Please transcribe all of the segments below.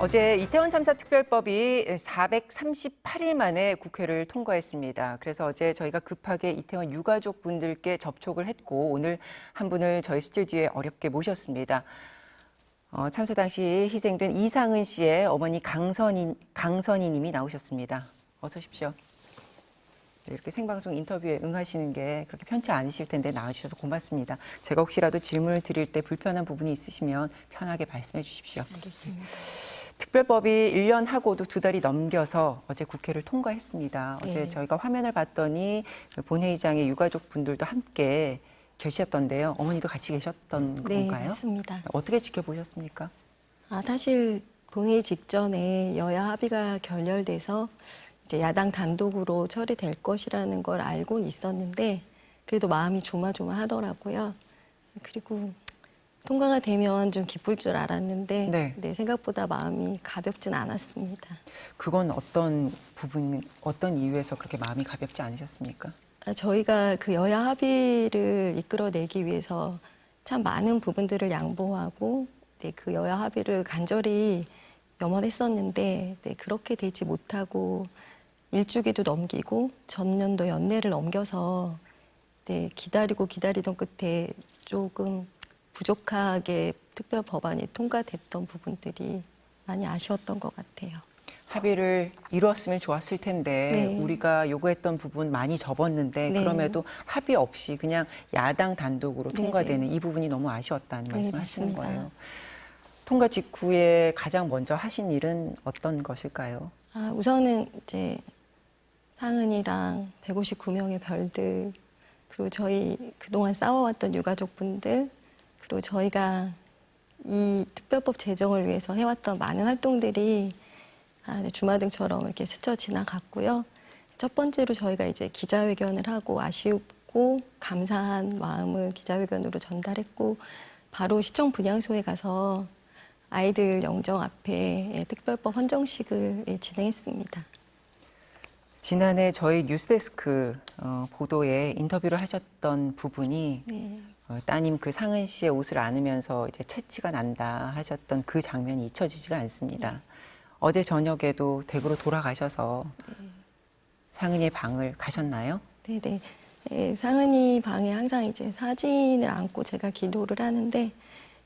어제 이태원 참사 특별법이 438일 만에 국회를 통과했습니다. 그래서 어제 저희가 급하게 이태원 유가족 분들께 접촉을 했고 오늘 한 분을 저희 스튜디오에 어렵게 모셨습니다. 참사 당시 희생된 이상은 씨의 어머니 강선희 님이 나오셨습니다. 어서 오십시오. 네, 이렇게 생방송 인터뷰에 응하시는 게 그렇게 편치 않으실 텐데 나와주셔서 고맙습니다. 제가 혹시라도 질문을 드릴 때 불편한 부분이 있으시면 편하게 말씀해 주십시오. 알겠습니다. 특별법이 1년 하고도 2달이 넘겨서 어제 국회를 통과했습니다. 어제 네. 저희가 화면을 봤더니 본회의장에 유가족 분들도 함께 계셨던데요. 어머니도 같이 계셨던 네, 건가요? 맞습니다. 어떻게 지켜보셨습니까? 사실 본회의 직전에 여야 합의가 결렬돼서 이제 야당 단독으로 처리될 것이라는 걸 알고는 있었는데 그래도 마음이 조마조마하더라고요. 그리고 통과가 되면 좀 기쁠 줄 알았는데 네. 생각보다 마음이 가볍진 않았습니다. 그건 어떤 이유에서 그렇게 마음이 가볍지 않으셨습니까? 저희가 그 여야 합의를 이끌어내기 위해서 참 많은 부분들을 양보하고 그 여야 합의를 간절히 염원했었는데 그렇게 되지 못하고 일주기도 넘기고 전년도 연내를 넘겨서 기다리던 끝에 조금 부족하게 특별 법안이 통과됐던 부분들이 많이 아쉬웠던 것 같아요. 합의를 이루었으면 좋았을 텐데 네. 우리가 요구했던 부분 많이 접었는데 네. 그럼에도 합의 없이 그냥 야당 단독으로 네, 통과되는 네. 이 부분이 너무 아쉬웠다는 네, 말씀을 하시는 맞습니다. 거예요. 통과 직후에 가장 먼저 하신 일은 어떤 것일까요? 우선은 이제 상은이랑 159명의 별들, 그리고 저희 그동안 싸워왔던 유가족분들, 그리고 저희가 이 특별법 제정을 위해서 해왔던 많은 활동들이 주마등처럼 이렇게 스쳐 지나갔고요. 첫 번째로 저희가 이제 기자회견을 하고 아쉽고 감사한 마음을 기자회견으로 전달했고 바로 시청 분향소에 가서 아이들 영정 앞에 특별법 헌정식을 진행했습니다. 지난해 저희 뉴스데스크 보도에 인터뷰를 하셨던 부분이 네. 따님 그 상은 씨의 옷을 안으면서 이제 채취가 난다 하셨던 그 장면이 잊혀지지가 않습니다. 네. 어제 저녁에도 댁으로 돌아가셔서 네. 상은이의 방을 가셨나요? 네네. 상은이 방에 항상 이제 사진을 안고 제가 기도를 하는데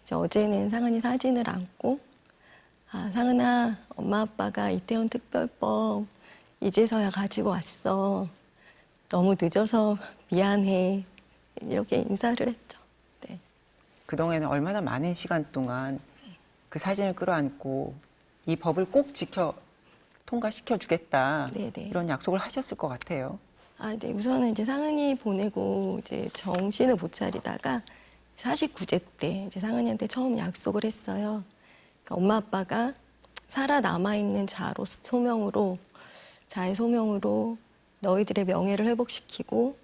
이제 어제는 상은이 사진을 안고 상은아, 엄마 아빠가 이태원 특별법 이제서야 가지고 왔어. 너무 늦어서 미안해. 이렇게 인사를 했죠. 네. 그동안에는 얼마나 많은 시간 동안 그 사진을 끌어안고 이 법을 꼭 통과시켜 주겠다. 네네. 이런 약속을 하셨을 것 같아요. 네. 우선은 이제 상은이 보내고 이제 정신을 못 차리다가 49제 때 이제 상은이한테 처음 약속을 했어요. 그러니까 엄마 아빠가 살아남아있는 자의 소명으로 너희들의 명예를 회복시키고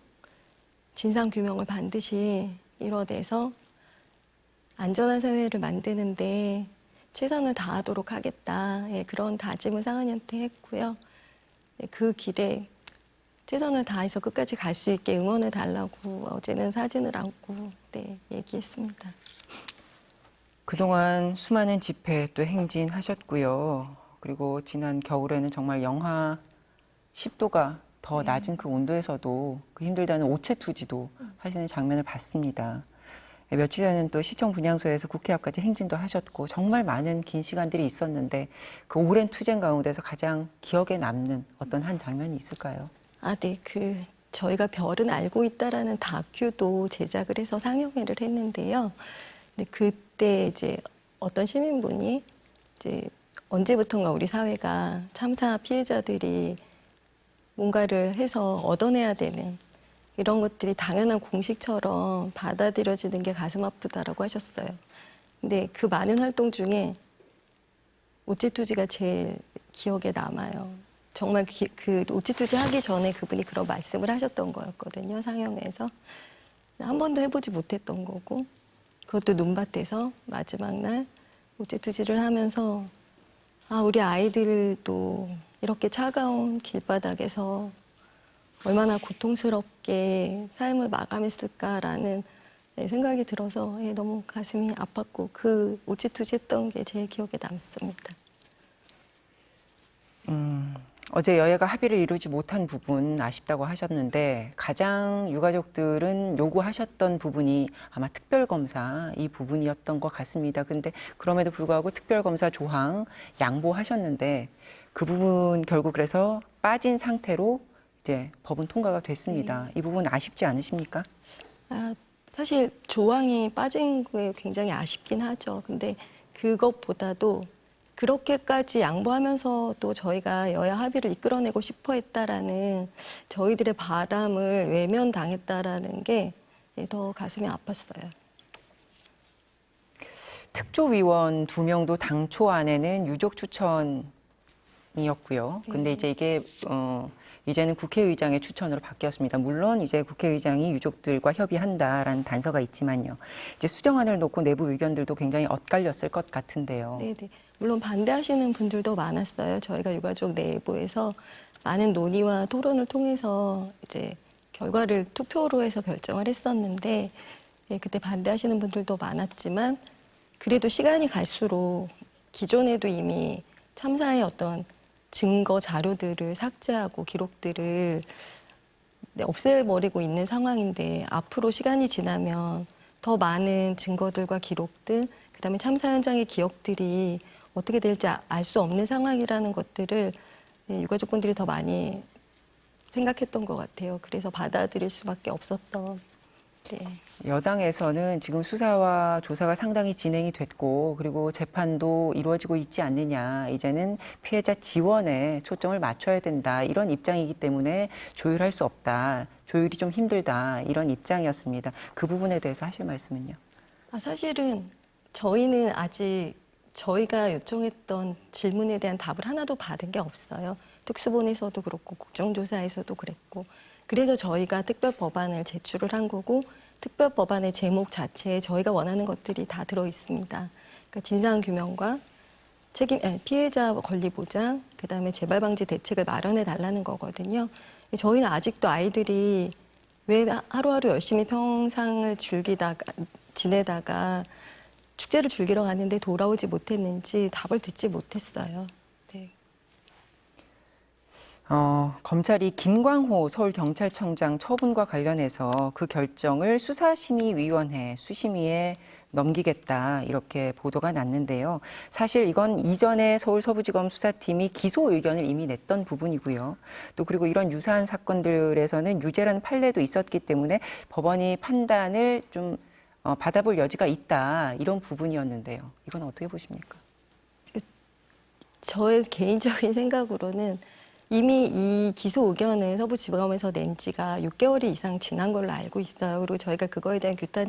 진상규명을 반드시 이뤄내서 안전한 사회를 만드는데 최선을 다하도록 하겠다. 그런 다짐을 상은이한테 했고요. 그 길에 최선을 다해서 끝까지 갈 수 있게 응원해 달라고 어제는 사진을 안고 얘기했습니다. 그동안 수많은 집회 또 행진하셨고요. 그리고 지난 겨울에는 정말 영하 10도가 더 낮은 그 온도에서도 그 힘들다는 오체투지도 하시는 장면을 봤습니다. 며칠 전에는 또 시청 분향소에서 국회 앞까지 행진도 하셨고 정말 많은 긴 시간들이 있었는데 그 오랜 투쟁 가운데서 가장 기억에 남는 어떤 한 장면이 있을까요? 네. 저희가 별은 알고 있다라는 다큐도 제작을 해서 상영회를 했는데요. 근데 그때 이제 어떤 시민분이 이제 언제부턴가 우리 사회가 참사 피해자들이 뭔가를 해서 얻어내야 되는 이런 것들이 당연한 공식처럼 받아들여지는 게 가슴 아프다라고 하셨어요. 근데 그 많은 활동 중에 오체투지가 제일 기억에 남아요. 정말 그 오체투지 하기 전에 그분이 그런 말씀을 하셨던 거였거든요. 상영회에서. 한 번도 해보지 못했던 거고 그것도 눈밭에서 마지막 날 오체투지를 하면서 우리 아이들도 이렇게 차가운 길바닥에서 얼마나 고통스럽게 삶을 마감했을까라는 생각이 들어서 너무 가슴이 아팠고 그 오체투지 했던 게 제일 기억에 남습니다. 어제 여야가 합의를 이루지 못한 부분 아쉽다고 하셨는데 가장 유가족들은 요구하셨던 부분이 아마 특별검사 이 부분이었던 것 같습니다. 근데 그럼에도 불구하고 특별검사 조항 양보하셨는데 그 부분 결국 그래서 빠진 상태로 이제 법은 통과가 됐습니다. 이 부분 아쉽지 않으십니까? 사실 조항이 빠진 게 굉장히 아쉽긴 하죠. 근데 그것보다도 그렇게까지 양보하면서 또 저희가 여야 합의를 이끌어내고 싶어 했다라는 저희들의 바람을 외면당했다라는 게 더 가슴이 아팠어요. 특조위원 2명도 당초 안에는 유족 추천이었고요. 근데 이제 이게 이제는 국회의장의 추천으로 바뀌었습니다. 물론 이제 국회의장이 유족들과 협의한다라는 단서가 있지만요. 이제 수정안을 놓고 내부 의견들도 굉장히 엇갈렸을 것 같은데요. 네네. 물론 반대하시는 분들도 많았어요. 저희가 유가족 내부에서 많은 논의와 토론을 통해서 이제 결과를 투표로 해서 결정을 했었는데 그때 반대하시는 분들도 많았지만 그래도 시간이 갈수록 기존에도 이미 참사의 어떤 증거 자료들을 삭제하고 기록들을 없애버리고 있는 상황인데 앞으로 시간이 지나면 더 많은 증거들과 기록들, 그다음에 참사 현장의 기억들이 어떻게 될지 알 수 없는 상황이라는 것들을 유가족분들이 더 많이 생각했던 것 같아요. 그래서 받아들일 수밖에 없었던. 네. 여당에서는 지금 수사와 조사가 상당히 진행이 됐고 그리고 재판도 이루어지고 있지 않느냐. 이제는 피해자 지원에 초점을 맞춰야 된다. 이런 입장이기 때문에 조율할 수 없다. 조율이 좀 힘들다. 이런 입장이었습니다. 그 부분에 대해서 하실 말씀은요? 사실은 저희는 아직 저희가 요청했던 질문에 대한 답을 하나도 받은 게 없어요. 특수본에서도 그렇고 국정조사에서도 그랬고 그래서 저희가 특별법안을 제출을 한 거고 특별법안의 제목 자체에 저희가 원하는 것들이 다 들어 있습니다. 그러니까 진상규명과 피해자 권리 보장, 그다음에 재발 방지 대책을 마련해 달라는 거거든요. 저희는 아직도 아이들이 왜 하루하루 열심히 평상을 지내다가 축제를 즐기러 갔는데 돌아오지 못했는지 답을 듣지 못했어요. 네. 검찰이 김광호 서울경찰청장 처분과 관련해서 그 결정을 수사심의위원회 수심위에 넘기겠다 이렇게 보도가 났는데요. 사실 이건 이전에 서울서부지검 수사팀이 기소 의견을 이미 냈던 부분이고요. 또 그리고 이런 유사한 사건들에서는 유죄라는 판례도 있었기 때문에 법원이 판단을 좀 받아볼 여지가 있다 이런 부분이었는데요. 이건 어떻게 보십니까? 저의 개인적인 생각으로는 이미 이 기소 의견을 서부지검에서 낸 지가 6개월이 이상 지난 걸로 알고 있어요. 그리고 저희가 그거에 대한 규탄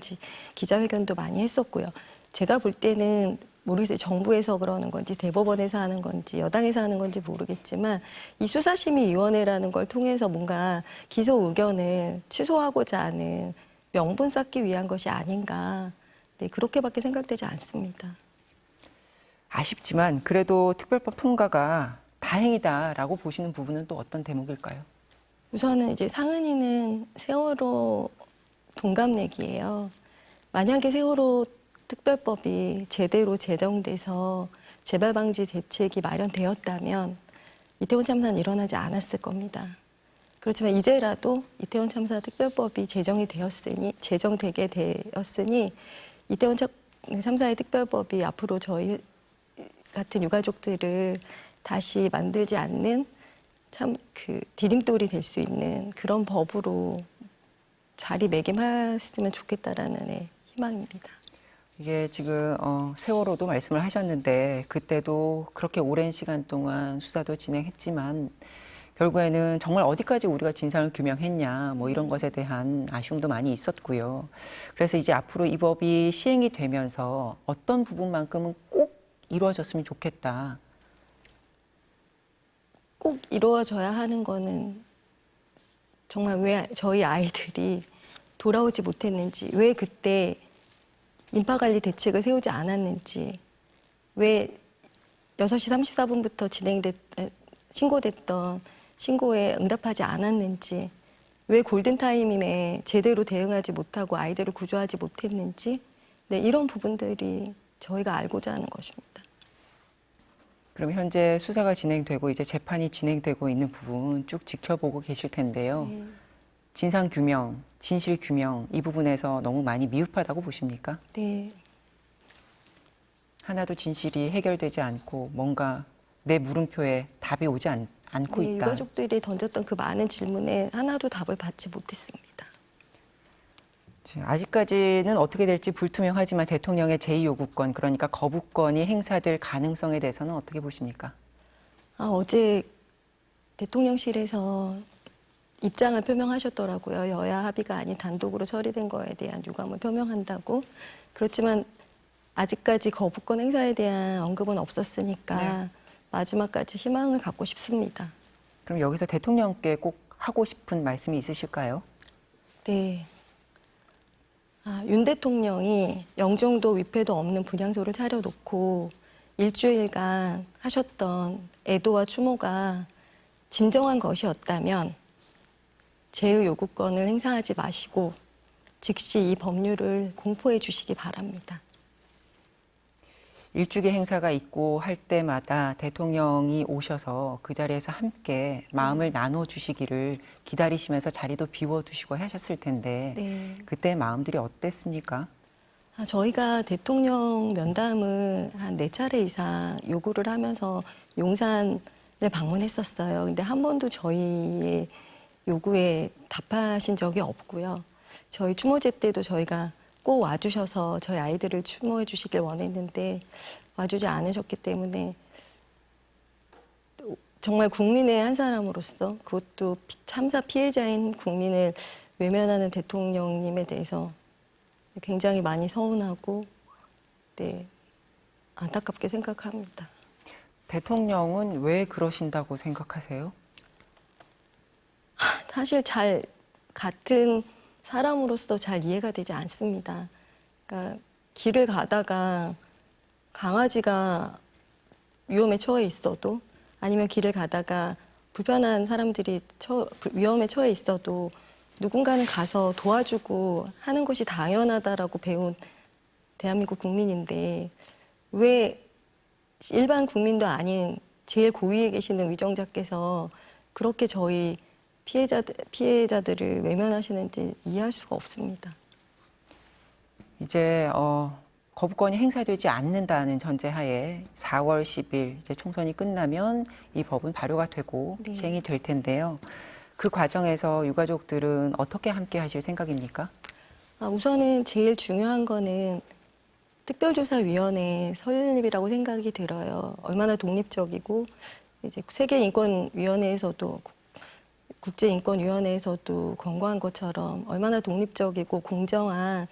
기자회견도 많이 했었고요. 제가 볼 때는 모르겠어요. 정부에서 그러는 건지 대법원에서 하는 건지 여당에서 하는 건지 모르겠지만 이 수사심의위원회라는 걸 통해서 뭔가 기소 의견을 취소하고자 하는 명분 쌓기 위한 것이 아닌가. 네, 그렇게밖에 생각되지 않습니다. 아쉽지만 그래도 특별법 통과가 다행이다라고 보시는 부분은 또 어떤 대목일까요? 우선은 이제 상은이는 세월호 동갑내기예요. 만약에 세월호 특별법이 제대로 제정돼서 재발방지 대책이 마련되었다면 이태원 참사는 일어나지 않았을 겁니다. 그렇지만 이제라도 이태원 참사 특별법이 제정되게 되었으니 이태원 참사의 특별법이 앞으로 저희 같은 유가족들을 다시 만들지 않는 참 디딤돌이 될 수 있는 그런 법으로 자리매김했으면 좋겠다라는 희망입니다. 이게 지금 세월호도 말씀을 하셨는데 그때도 그렇게 오랜 시간 동안 수사도 진행했지만 결국에는 정말 어디까지 우리가 진상을 규명했냐 뭐 이런 것에 대한 아쉬움도 많이 있었고요. 그래서 이제 앞으로 이 법이 시행이 되면서 어떤 부분만큼은 꼭 이루어졌으면 좋겠다. 꼭 이루어져야 하는 거는 정말 왜 저희 아이들이 돌아오지 못했는지, 왜 그때 인파관리 대책을 세우지 않았는지, 왜 6시 34분부터 신고됐던 신고에 응답하지 않았는지, 왜 골든타임임에 제대로 대응하지 못하고 아이들을 구조하지 못했는지, 네, 이런 부분들이 저희가 알고자 하는 것입니다. 그럼 현재 수사가 진행되고 이제 재판이 진행되고 있는 부분 쭉 지켜보고 계실 텐데요. 네. 진상 규명, 진실 규명 이 부분에서 너무 많이 미흡하다고 보십니까? 네. 하나도 진실이 해결되지 않고 뭔가 내 물음표에 답이 오지 않고 네, 있다. 유가족들이 던졌던 그 많은 질문에 하나도 답을 받지 못했습니다. 아직까지는 어떻게 될지 불투명하지만 대통령의 제2요구권, 그러니까 거부권이 행사될 가능성에 대해서는 어떻게 보십니까? 어제 대통령실에서 입장을 표명하셨더라고요. 여야 합의가 아닌 단독으로 처리된 거에 대한 유감을 표명한다고. 그렇지만 아직까지 거부권 행사에 대한 언급은 없었으니까 네. 마지막까지 희망을 갖고 싶습니다. 그럼 여기서 대통령께 꼭 하고 싶은 말씀이 있으실까요? 네. 윤 대통령이 영종도 위패도 없는 분향소를 차려놓고 일주일간 하셨던 애도와 추모가 진정한 것이었다면 제의 요구권을 행사하지 마시고 즉시 이 법률을 공포해 주시기 바랍니다. 일주기 행사가 있고 할 때마다 대통령이 오셔서 그 자리에서 함께 마음을 나눠주시기를 기다리시면서 자리도 비워두시고 하셨을 텐데 네. 그때 마음들이 어땠습니까? 저희가 대통령 면담을 한 4차례 이상 요구를 하면서 용산을 방문했었어요. 근데 한 번도 저희의 요구에 답하신 적이 없고요. 저희 추모제 때도 저희가 꼭 와주셔서 저희 아이들을 추모해 주시길 원했는데 와주지 않으셨기 때문에 정말 국민의 한 사람으로서 그것도 참사 피해자인 국민을 외면하는 대통령님에 대해서 굉장히 많이 서운하고 네, 안타깝게 생각합니다. 대통령은 왜 그러신다고 생각하세요? 사실 잘 같은 사람으로서 잘 이해가 되지 않습니다. 그러니까 길을 가다가 강아지가 위험에 처해 있어도 아니면 길을 가다가 불편한 사람들이 위험에 처해 있어도 누군가는 가서 도와주고 하는 것이 당연하다라고 배운 대한민국 국민인데 왜 일반 국민도 아닌 제일 고위에 계시는 위정자께서 그렇게 저희 피해자들을 외면하시는지 이해할 수가 없습니다. 이제 거부권이 행사되지 않는다는 전제하에 4월 10일 이제 총선이 끝나면 이 법은 발효가 되고 네. 시행이 될 텐데요. 그 과정에서 유가족들은 어떻게 함께 하실 생각입니까? 우선은 제일 중요한 거는 특별조사위원회 설립이라고 생각이 들어요. 얼마나 독립적이고 이제 세계인권위원회에서도 국제인권위원회에서도 권고한 것처럼 얼마나 독립적이고 공정한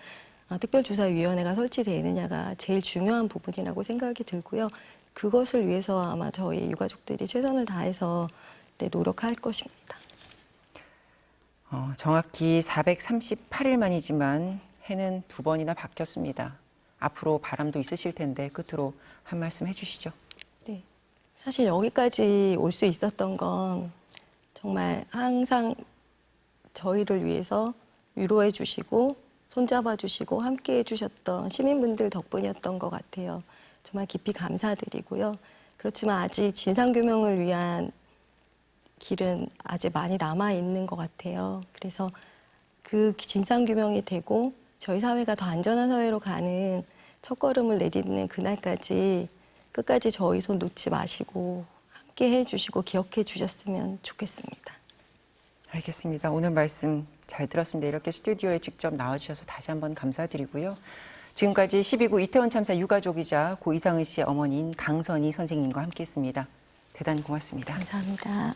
특별조사위원회가 설치되느냐가 제일 중요한 부분이라고 생각이 들고요. 그것을 위해서 아마 저희 유가족들이 최선을 다해서 노력할 것입니다. 정확히 438일 만이지만 해는 2번이나 바뀌었습니다. 앞으로 바람도 있으실 텐데 끝으로 한 말씀 해주시죠. 네, 사실 여기까지 올 수 있었던 건 정말 항상 저희를 위해서 위로해 주시고 손잡아 주시고 함께 해 주셨던 시민분들 덕분이었던 것 같아요. 정말 깊이 감사드리고요. 그렇지만 아직 진상규명을 위한 길은 아직 많이 남아 있는 것 같아요. 그래서 그 진상규명이 되고 저희 사회가 더 안전한 사회로 가는 첫걸음을 내딛는 그날까지 끝까지 저희 손 놓지 마시고 함께 해주시고 기억해 주셨으면 좋겠습니다. 알겠습니다. 오늘 말씀 잘 들었습니다. 이렇게 스튜디오에 직접 나와주셔서 다시 한번 감사드리고요. 지금까지 12구 이태원 참사 유가족이자 고 이상은 씨의 어머니인 강선희 선생님과 함께했습니다. 대단히 고맙습니다. 감사합니다.